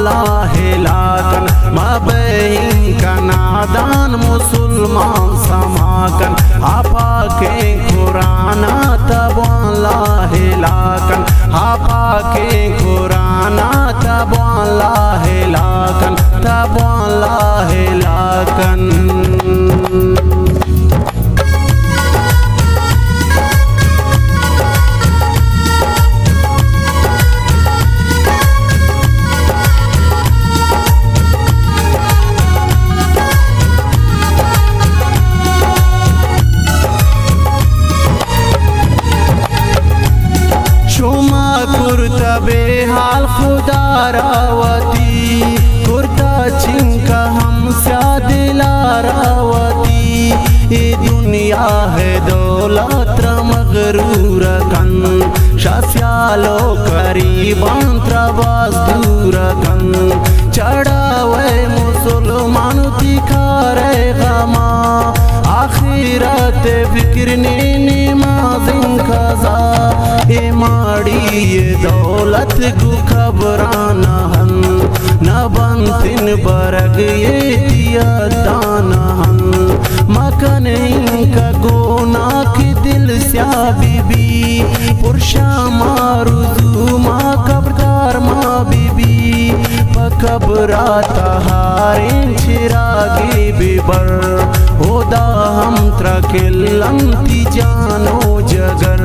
लाहिलाकन मबैन का नादान मुसलमान समाकन आपा के कुराना तबान लाहिलाकन आपा के कुराना तबान लाहिलाकन तबान लाहिलाकन। कुर्ता बेहाल खुदा रावती कुर्ता चिंका हम दिला रावती ये दुनिया है दौलत मगरूर कन शस्यालो करीबन त्रबास दूर कन चढ़ावे मुसलमान तिखारे गमा आखिरत फिक्र ने नमाज़िन खजा ए माड़ी ये दौलत को खबराना हन न बनतिन बरग ये दिया दाना हन मकन इनका गोना की दिल स्या बीबी पुरुषा मारुजू माँ कब्रदार माँ बीबी पकबरा तहारें चिरागे बेबर होदा हम त्रकिलंती जानो जगर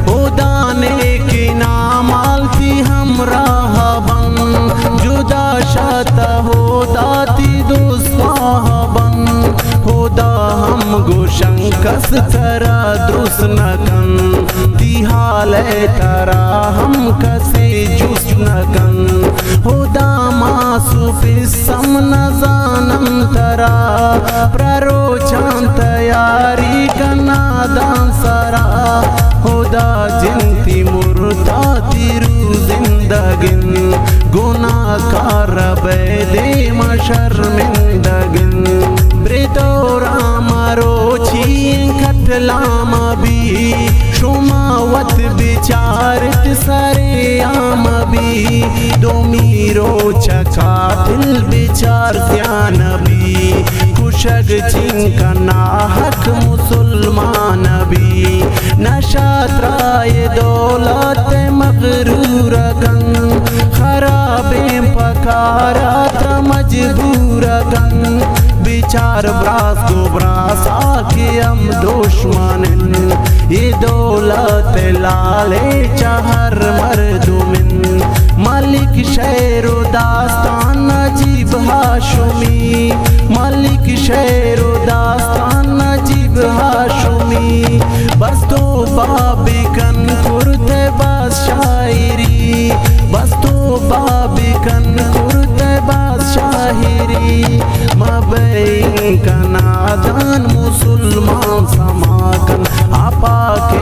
होदा ने की नामालती हम राह बन जुदा शात होदा ती दुस्वाह बन होदा हम गोशंकस तरा दुस नकन तिहाल तरा हम कसे जुस नकन होदा मासु पिसम नजानम तरा प्ररोचन तयारी कनादान सरा होदा जिनती मुर्दा तिरु जिंदगिन गुनाकार बेदे मशर्मिंदगिन ब्रेदोरा मरोची खटलाम भी शुमावत बिचारत सरे आम भी दोमीरो चकातिल बिचार ध्यान भी कुशग चिंका नाहक मुसलमान भी नशात्राय दौलत मगरूर गन खराबे पकारात मजबूर गन बिचार ब्रास को ब्रासा के हम दुश्मन ये दौलत लाले चहर मर्दुमिन मलिक शेरो दास्तान नजीब हाशुमी मलिक शेरो दास्तान नजीब हाशुमी बस तो बाबिकन कुर्ते बास शायरी बस तो बाबिकन कुर्ते बास शायरी मबैन का नादान मुसलमान समाकन आपा के